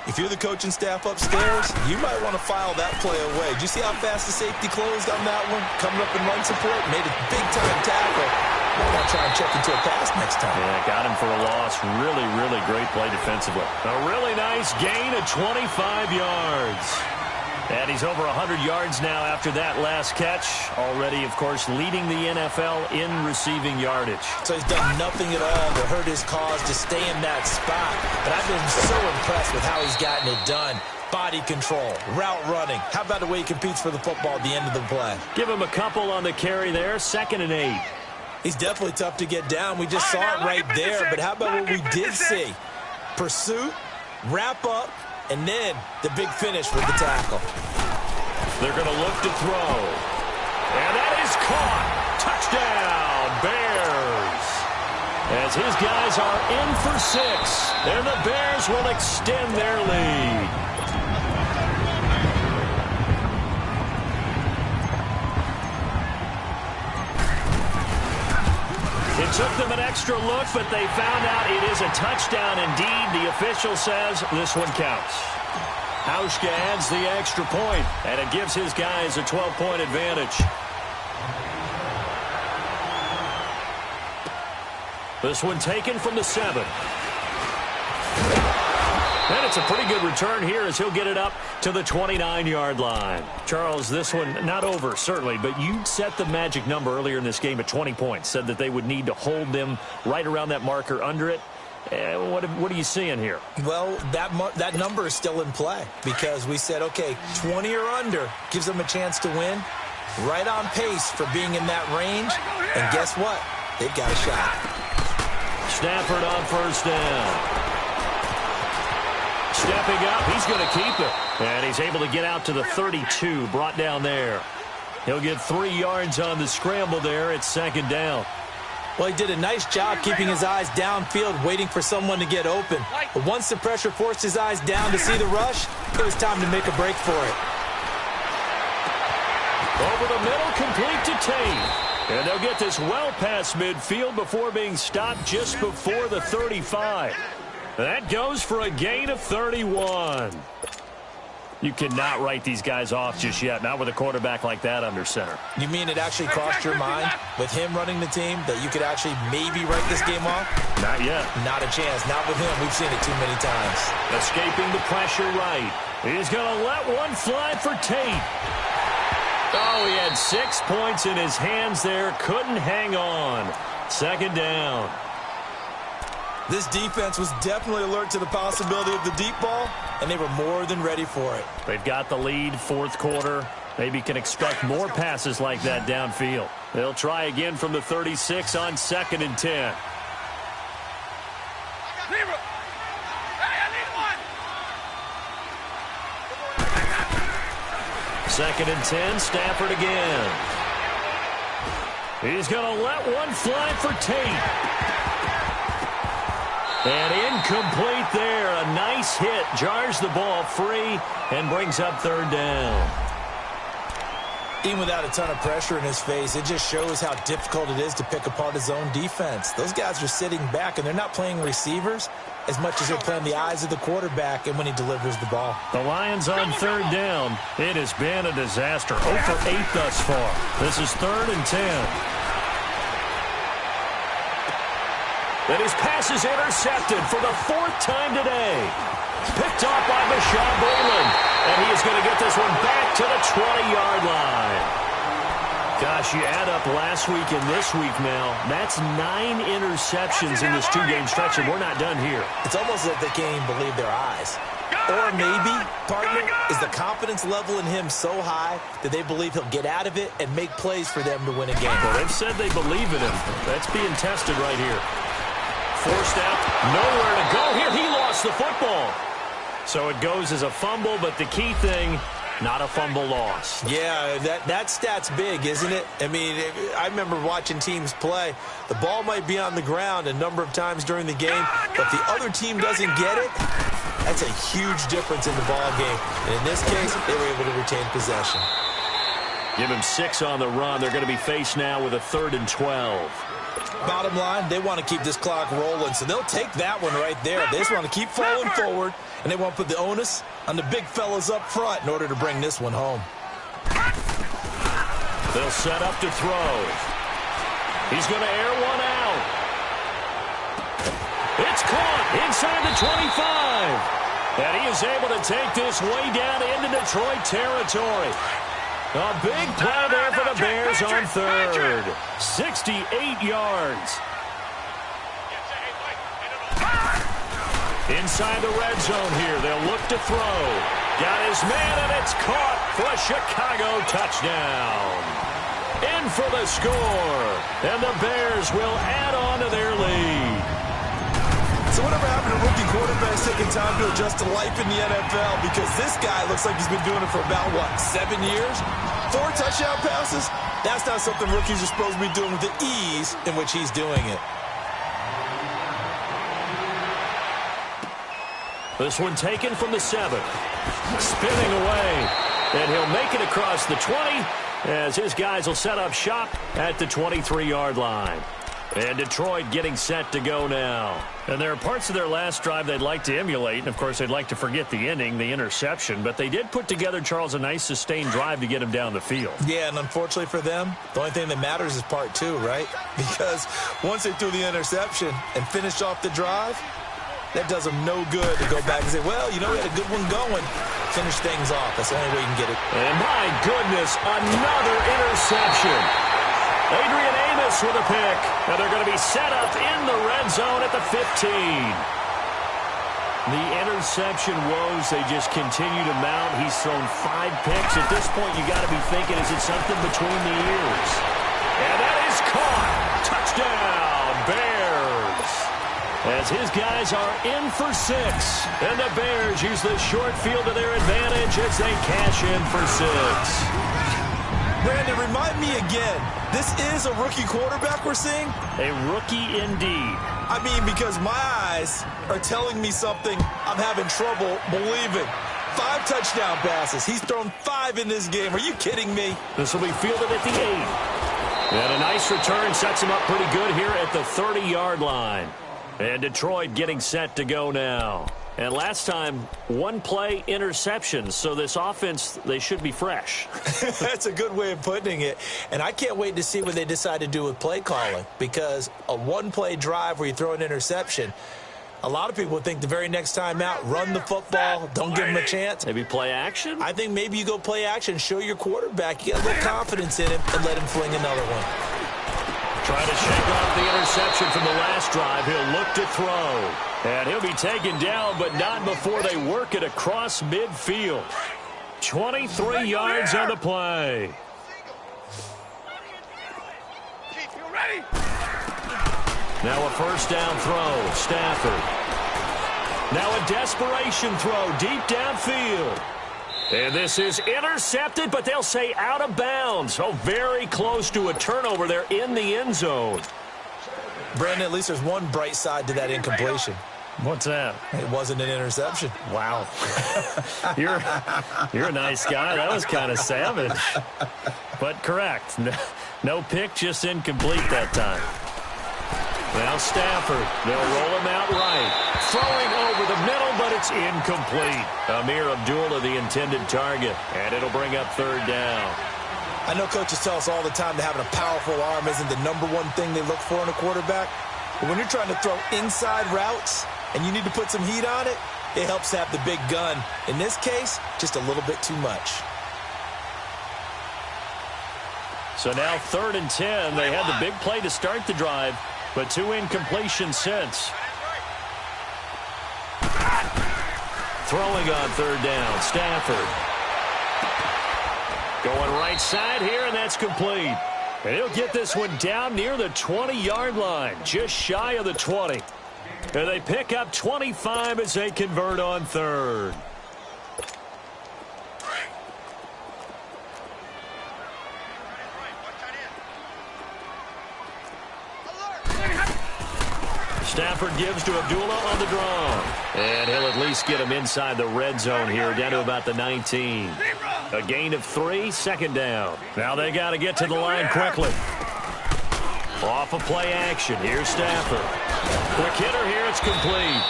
If you're the coaching staff upstairs, you might want to file that play away. Did you see how fast the safety closed on that one? Coming up in run support, made a big-time tackle. Might want to try and check into a pass next time. Yeah, got him for a loss. Really, really great play defensively. A really nice gain of 25 yards. And he's over 100 yards now after that last catch. Already, of course, leading the NFL in receiving yardage. So he's done nothing at all to hurt his cause to stay in that spot. But I've been so impressed with how he's gotten it done. Body control, route running. How about the way he competes for the football at the end of the play? Give him a couple on the carry there. 2nd and 8. He's definitely tough to get down. We just saw it right there. But how about what we did see? Pursuit, wrap up, and then the big finish with the tackle. They're going to look to throw. And that is caught. Touchdown, Bears. As his guys are in for 6. And the Bears will extend their lead. It took them an extra look, but they found out it is a touchdown indeed. The official says this one counts. Hauschka adds the extra point, and it gives his guys a 12-point advantage. This one taken from the 7. And it's a pretty good return here as he'll get it up to the 29-yard line. Charles, this one not over, certainly, but you set the magic number earlier in this game at 20 points. Said that they would need to hold them right around that marker under it. What are you seeing here? Well, that number is still in play because we said, okay, 20 or under gives them a chance to win. Right on pace for being in that range. And guess what? They've got a shot. Stafford on 1st down. Stepping up, he's going to keep it. And he's able to get out to the 32, brought down there. He'll get 3 yards on the scramble there. It's 2nd down. Well, he did a nice job keeping his eyes downfield, waiting for someone to get open. But once the pressure forced his eyes down to see the rush, it was time to make a break for it. Over the middle, complete to Tate. And they'll get this well past midfield before being stopped just before the 35. That goes for a gain of 31. You cannot write these guys off just yet, not with a quarterback like that under center. You mean it actually crossed your mind with him running the team that you could actually maybe write this game off? Not yet. Not a chance. Not with him. We've seen it too many times. Escaping the pressure right. He's going to let one fly for Tate. Oh, he had 6 points in his hands there. Couldn't hang on. Second down. This defense was definitely alert to the possibility of the deep ball, and they were more than ready for it. They've got the lead, fourth quarter. Maybe can expect more passes like that downfield. They'll try again from the 36 on 2nd and 10. Second and 10, Stafford again. He's going to let one fly for Tate. And incomplete there. A nice hit. Jars the ball free and brings up third down. Even without a ton of pressure in his face, it just shows how difficult it is to pick apart his own defense. Those guys are sitting back, and they're not playing receivers as much as they're playing the eyes of the quarterback and when he delivers the ball. The Lions on third down. It has been a disaster. 0 for 8 thus far. This is 3rd and 10. And his pass is intercepted for the 4th time today. Picked off by Bashaud Breeland. And he is going to get this one back to the 20-yard line. Gosh, you add up last week and this week, Mel. That's 9 interceptions in this 2-game stretch, and we're not done here. It's almost like they can't even believe their eyes. Or maybe, partner, is the confidence level in him so high that they believe he'll get out of it and make plays for them to win a game. Well, they've said they believe in him. That's being tested right here. Forced out, nowhere to go here. He lost the football. So it goes as a fumble, but the key thing, not a fumble loss. Yeah, that stat's big, isn't it? I mean, I remember watching teams play. The ball might be on the ground a number of times during the game, but the other team doesn't get it. That's a huge difference in the ball game. And in this case, they were able to retain possession. Give him 6 on the run. They're going to be faced now with a 3rd and 12. Bottom line, they want to keep this clock rolling, so they'll take that one right there. They just want to keep falling forward, and they want to put the onus on the big fellas up front in order to bring this one home. They'll set up to throw. He's going to air one out. It's caught inside the 25. And he is able to take this way down into Detroit territory. A big play there for the Bears on 3rd. 68 yards. Inside the red zone here. They'll look to throw. Got his man, and it's caught for a Chicago touchdown. In for the score. And the Bears will add on to their lead. So whatever happened to rookie quarterbacks taking time to adjust to life in the NFL? Because this guy looks like he's been doing it for about, 7 years? 4 touchdown passes? That's not something rookies are supposed to be doing with the ease in which he's doing it. This one taken from the 7. Spinning away. And he'll make it across the 20 as his guys will set up shop at the 23-yard line. And Detroit getting set to go now. And there are parts of their last drive they'd like to emulate. And, of course, they'd like to forget the ending, the interception. But they did put together, Charles, a nice sustained drive to get him down the field. Yeah, and unfortunately for them, the only thing that matters is part 2, right? Because once they threw the interception and finished off the drive, that does them no good to go back and say, well, we had a good one going. Finish things off. That's the only way you can get it. And, my goodness, another interception. Adrian Amos with a pick. And they're going to be set up in the red zone at the 15. The interception woes, they just continue to mount. He's thrown 5 picks. At this point, you got to be thinking, is it something between the ears? And that is caught. Touchdown, Bears. As his guys are in for 6. And the Bears use the short field to their advantage as they cash in for 6. Brandon, remind me again, this is a rookie quarterback we're seeing? A rookie indeed. I mean, because my eyes are telling me something I'm having trouble believing. 5 touchdown passes. He's thrown 5 in this game. Are you kidding me? This will be fielded at the 8. And a nice return sets him up pretty good here at the 30-yard line. And Detroit getting set to go now. And last time, one-play interception. So this offense, they should be fresh. That's a good way of putting it. And I can't wait to see what they decide to do with play calling. Because a one-play drive where you throw an interception, a lot of people think the very next time out, run the football, don't give him a chance. Maybe play action? I think maybe you go play action, show your quarterback. You got a little confidence in him, and let him fling another one. Trying to shake off the interception from the last drive. He'll look to throw. And he'll be taken down, but not before they work it across midfield. 23 yards on the play. Keep you ready. Now a first down throw. Stafford. Now a desperation throw deep downfield. And this is intercepted, but they'll say out of bounds. Oh, very close to a turnover there in the end zone. Brandon, at least there's one bright side to that incompletion. What's that? It wasn't an interception. Wow. You're a nice guy. That was kind of savage. But correct. No pick, just incomplete that time. Now Stafford. They'll roll him out right. Throwing over the middle, but it's incomplete. Amir Abdullah, the intended target. And it'll bring up third down. I know coaches tell us all the time that having a powerful arm isn't the number one thing they look for in a quarterback. But when you're trying to throw inside routes and you need to put some heat on it, it helps to have the big gun. In this case, just a little bit too much. So now 3rd and 10. They had the big play to start the drive, but 2 incompletions since. Throwing on 3rd down, Stafford. Going right side here, and that's complete. And he'll get this one down near the 20-yard line, just shy of the 20. And they pick up 25 as they convert on 3rd. Stafford gives to Abdullah on the draw. And he'll at least get him inside the red zone here, down to about the 19. A gain of 3, 2nd down. Now they got to get to the line quickly. Off of play action. Here's Stafford. Quick hitter here. It's complete.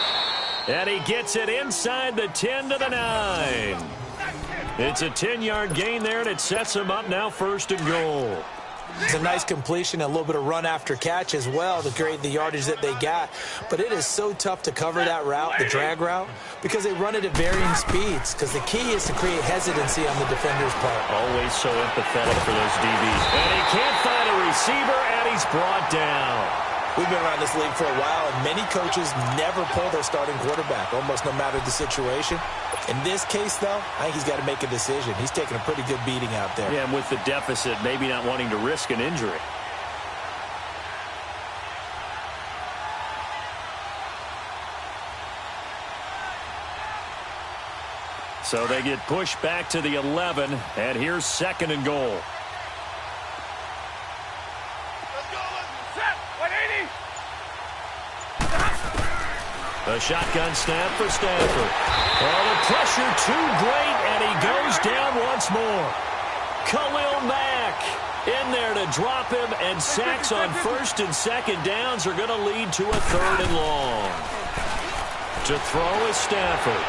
And he gets it inside the 10 to the 9. It's a 10-yard gain there, and it sets him up now 1st and goal. It's a nice completion, a little bit of run after catch as well to create the yardage that they got. But it is so tough to cover that route, the drag route, because they run it at varying speeds. Because the key is to create hesitancy on the defender's part. Always so empathetic for those DBs. And he can't find a receiver, and he's brought down. We've been around this league for a while, and many coaches never pull their starting quarterback, almost no matter the situation. In this case, though, I think he's got to make a decision. He's taking a pretty good beating out there. Yeah, and with the deficit, maybe not wanting to risk an injury. So they get pushed back to the 11, and here's 2nd and goal. A shotgun snap for Stafford. Oh, the pressure too great, and he goes down once more. Khalil Mack in there to drop him, and sacks on 1st and 2nd downs are going to lead to a 3rd and long. To throw is Stafford.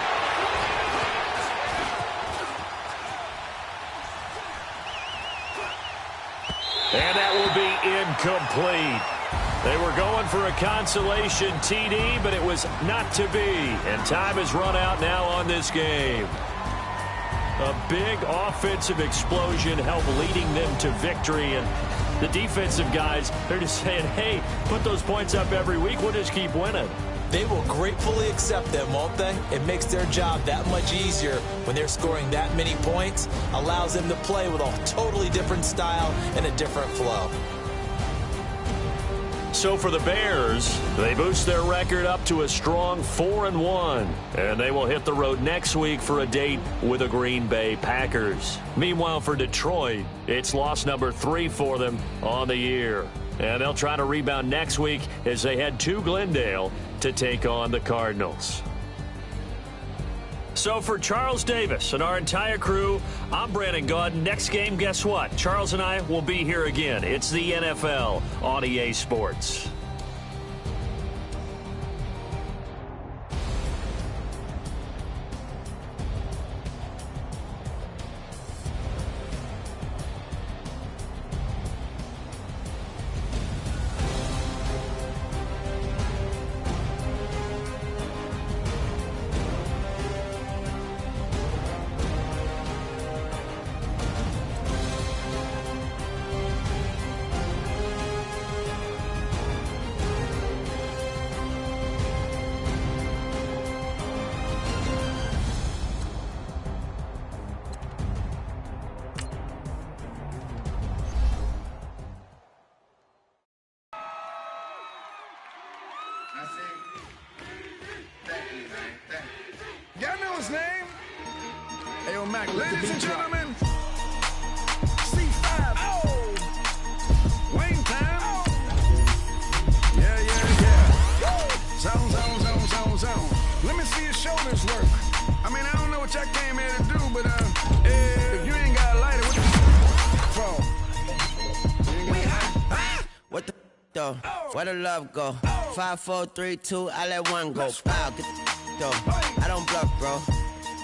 And that will be incomplete. They were going for a consolation TD, but it was not to be. And time has run out now on this game. A big offensive explosion helped leading them to victory. And the defensive guys, they're just saying, hey, put those points up every week. We'll just keep winning. They will gratefully accept them, won't they? It makes their job that much easier when they're scoring that many points. Allows them to play with a totally different style and a different flow. So for the Bears, they boost their record up to a strong 4-1. And they will hit the road next week for a date with the Green Bay Packers. Meanwhile, for Detroit, it's loss number 3 for them on the year. And they'll try to rebound next week as they head to Glendale to take on the Cardinals. So for Charles Davis and our entire crew, I'm Brandon Gaudin. Next game, guess what? Charles and I will be here again. It's the NFL on EA Sports. Y'all know his name? Ayo, Mac, ladies and gentlemen, C5. Oh! Wayne time. Yeah. Zone. Let me see your shoulders work. I mean, I don't know what y'all came here to do, but if you ain't got a lighter, what the What the though? Where the love go? 5, 4, 3, 2, I let one go. Wow, get the though. I don't bluff, bro.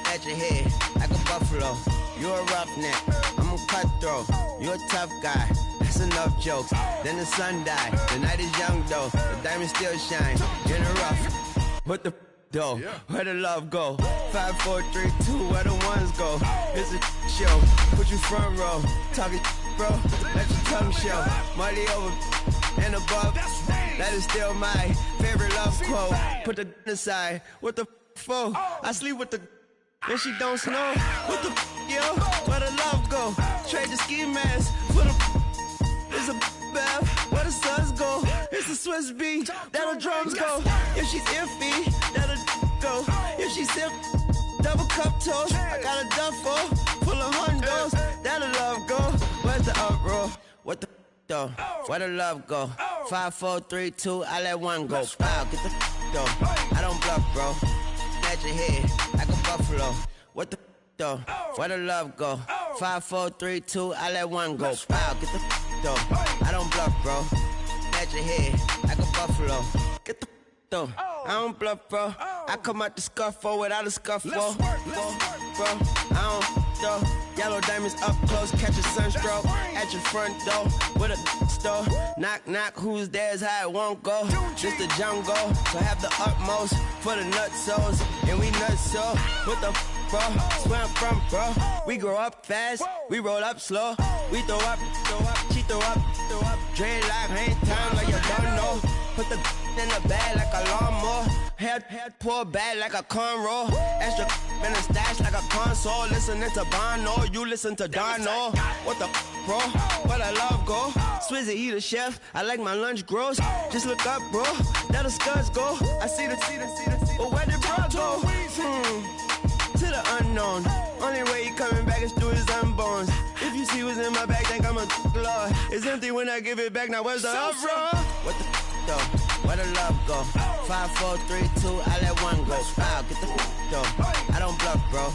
At your head, like a buffalo. You a roughneck, I'm a cutthroat. You a tough guy, that's enough jokes. Then the sun died, the night is young though. The diamonds still shine, in the rough. What the though? Where the love go? 5, 4, 3, 2, where the ones go? It's a show, put you front row. Talking bro, let your tongue show. Money over and above, that is still my favorite love quote. Put the aside, what the for? I sleep with the and she don't snow. What the yo? Where the love go? Trade the ski mask for the it's a bath. Where the suns go? It's the Swiss beat. That'll drums go. If she's iffy, that'll go. If she's sip, double cup toast. I got a duffel full of hundos. That'll love go. Where's the uproar? What the though? Where the love go? 5, 4, 3, 2, I let one go. Wow, get the though. I don't bluff, bro. At your head, like a buffalo. What the though? Where the love go? 5, 4, 3, 2, I let one go. Wow, get the though. I don't bluff, bro. At your head, like a buffalo. Get the though. I don't bluff, bro. I come out the scuffle without a scuffle. Bro, I don't though. Yellow diamonds up close, catch a sunstroke at your front door with a store. Knock, knock, who's there's how it won't go. Just the jungle, so have the utmost for the nutsos. And we nuts so, what the bro? Where I'm from, bro. We grow up fast, we roll up slow. We throw up, she throw up. Dreadlock, ain't time like you don't know. Put the in the bag like a lawnmower. Head pull back like a cornrow. Extra in the stash like a console. Listening to Bono, you listen to Dono. What the bro? Where the love go? Swizzy, he the chef. I like my lunch gross. Just look up, bro. That the scuds go. I see the. But where did bro go? To the unknown. Only way he coming back is through his unbones. If you see what's in my bag, think I'm a lord. It's empty when I give it back. Now where's the uproar? What the though? Where the love go? 5, 4, 3, 2, I let one go. Wow, get the though. I don't bluff, bro.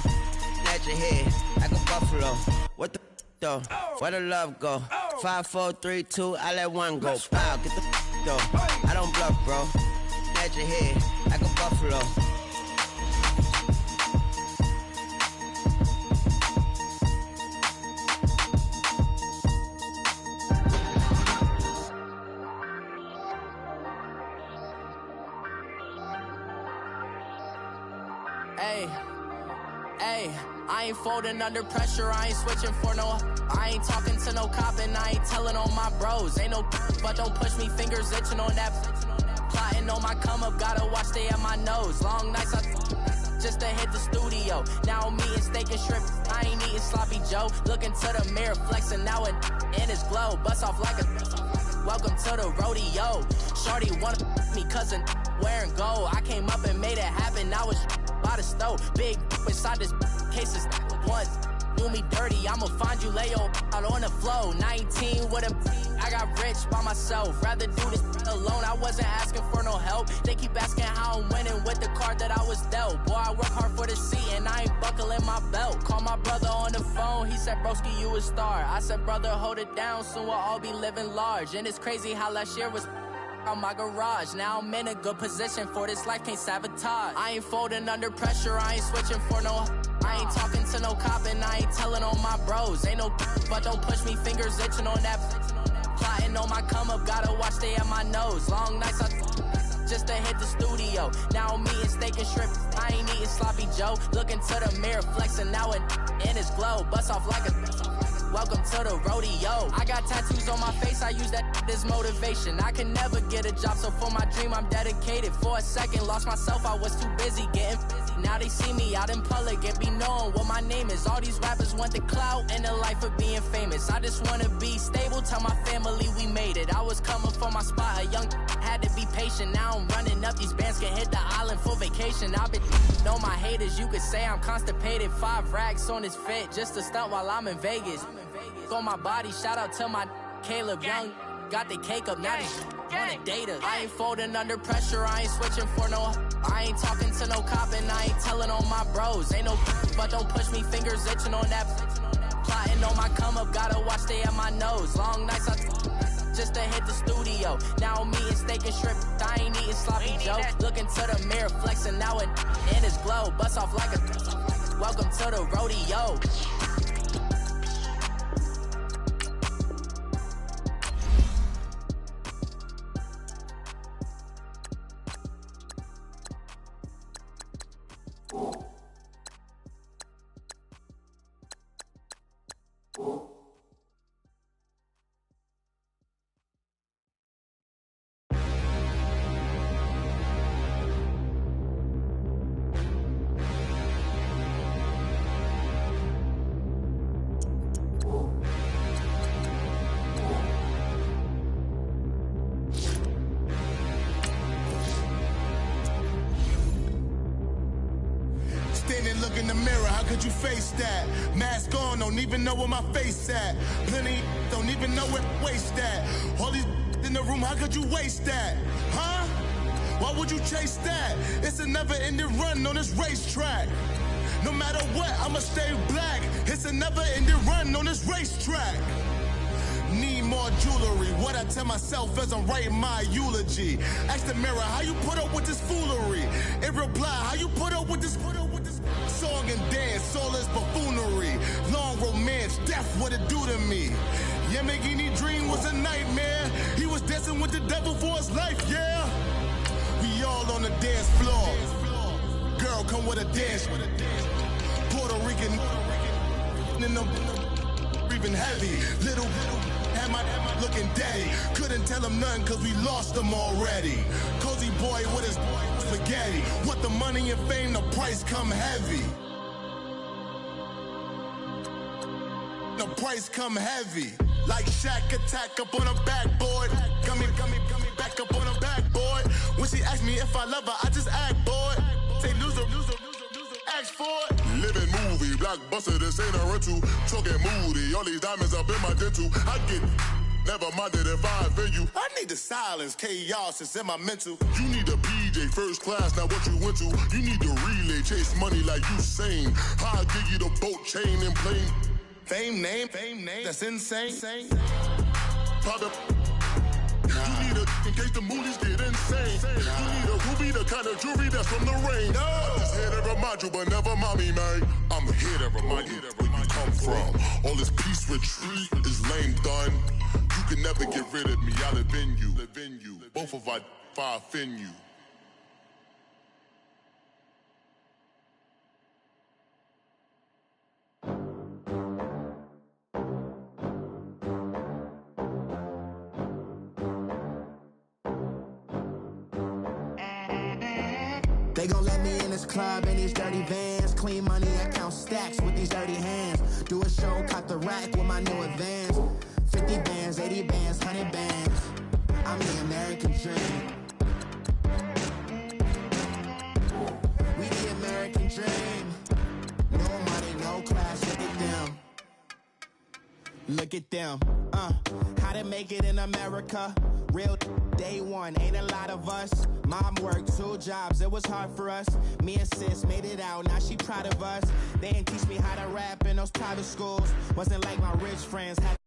At your head, like a buffalo. What the though? Where the love go? 5, 4, 3, 2, I let one go. Wow, get the though. I don't bluff, bro. At your head, like a buffalo. Hey, I ain't folding under pressure, I ain't switching for no. I ain't talking to no cop and I ain't telling on my bros. Ain't no but don't push me, fingers itching on that. Plotting on my come up, gotta watch stay at my nose. Long nights I just to hit the studio. Now I'm eating steak and shrimp, I ain't eating sloppy Joe. Looking to the mirror, flexing now it in his glow. Bust off like a welcome to the rodeo. Shorty wanna me cousin wearing gold. I came up and made it happen, now it's by the stove. Big inside this case is once. do me dirty, I'ma find you, lay your out on the floor. 19 with a I got rich by myself. Rather do this alone. I wasn't asking for no help. They keep asking how I'm winning with the card that I was dealt. Boy, I work hard for the seat and I ain't buckling my belt. Call my brother on the phone. He said, broski, you a star. I said, brother, hold it down. Soon we'll all be living large. And it's crazy how last year was on my garage. Now I'm in a good position for this life, can't sabotage. I ain't folding under pressure, I ain't switching for no. I ain't talking to no cop and I ain't telling on my bros. Ain't no but don't push me, fingers itching on that. Plotting on my come up, gotta watch stay at my nose. Long nights I just to hit the studio. Now I'm eating steak and shrimp, I ain't eating sloppy Joe. Looking to the mirror, flexing now and in his glow. Bust off like a welcome to the rodeo. I got tattoos on my face, I use that as motivation. I can never get a job, so for my dream I'm dedicated. For a second, lost myself, I was too busy getting busy. Now they see me out in public and be knowing what my name is. All these rappers want the clout and the life of being famous. I just wanna be stable, tell my family we made it. I was coming for my spot, a young had to be patient. Now I'm running up, these bands can hit the island for vacation. I've been know my haters, you could say I'm constipated. 5 racks on his fit, just to stunt while I'm in Vegas. On my body, shout out to my Caleb Young. Got the cake up, now they wanna date us. I ain't folding under pressure, I ain't switching for no. I ain't talking to no cop and I ain't telling on my bros. Ain't no but don't push me, fingers itching on that. Plotting on my come up, gotta watch stay at my nose. Long nights I just to hit the studio. Now I'm eating steak and shrimp, I ain't eating sloppy Joe. Looking to the mirror, flexing now and in his glow. Bust off like a welcome to the rodeo. Look in the mirror, how could you face that? Mask on, don't even know where my face at. Plenty don't even know where waste at. All these in the room, how could you waste that? Huh? Why would you chase that? It's a never-ending run on this racetrack. No matter what, I'ma stay black. It's a never-ending run on this racetrack. Need more jewelry, what I tell myself as I'm writing my eulogy. Ask the mirror, how you put up with this foolery? It reply, how you put up with this song and dance, all this buffoonery. Long romance, death, what it do to me? Yamagini dream was a nightmare. He was dancing with the devil for his life, yeah. We all on the dance floor. Girl, come with a dance. Puerto Rican in the breathing heavy. Little had my looking daddy. Couldn't tell him nothing cause we lost him already. Cozy boy with his spaghetti. What the money and fame, the price come heavy. The price come heavy. Like Shaq attack up on a backboard. Gummy, back up on a backboard. When she asked me if I love her, I just act bored. Say loser, ask for it. Living movie, blockbuster, this ain't a rental. Talking moody, all these diamonds up in my dental. I get never minded if I offend you. I need the silence, chaos is in my mental. You need a PJ, first class, not what you went to. You need the relay, chase money like you sane. I'll give you the boat, chain, and plane. Fame name, that's insane. Private. You need a, in case the movies get insane. You need a ruby, the kind of jewelry that's from the rain. I'm just here to remind you, but never mommy, man. I'm here to remind you where you come from. All this peace retreat is lame done. You can never get rid of me, I live in you. Both of our fire offend you. They gon' let me in this club in these dirty vans. Clean money, I count stacks with these dirty hands. Do a show, cop the rack with my new advance. 50 bands, 80 bands, 100 bands. I'm the American dream. We the American dream. No money, no class, look at them. Look at them, how to make it in America. Real day one, ain't a lot of us. Mom worked 2 jobs, it was hard for us. Me and sis made it out, now she proud of us. They didn't teach me how to rap in those private schools. Wasn't like my rich friends had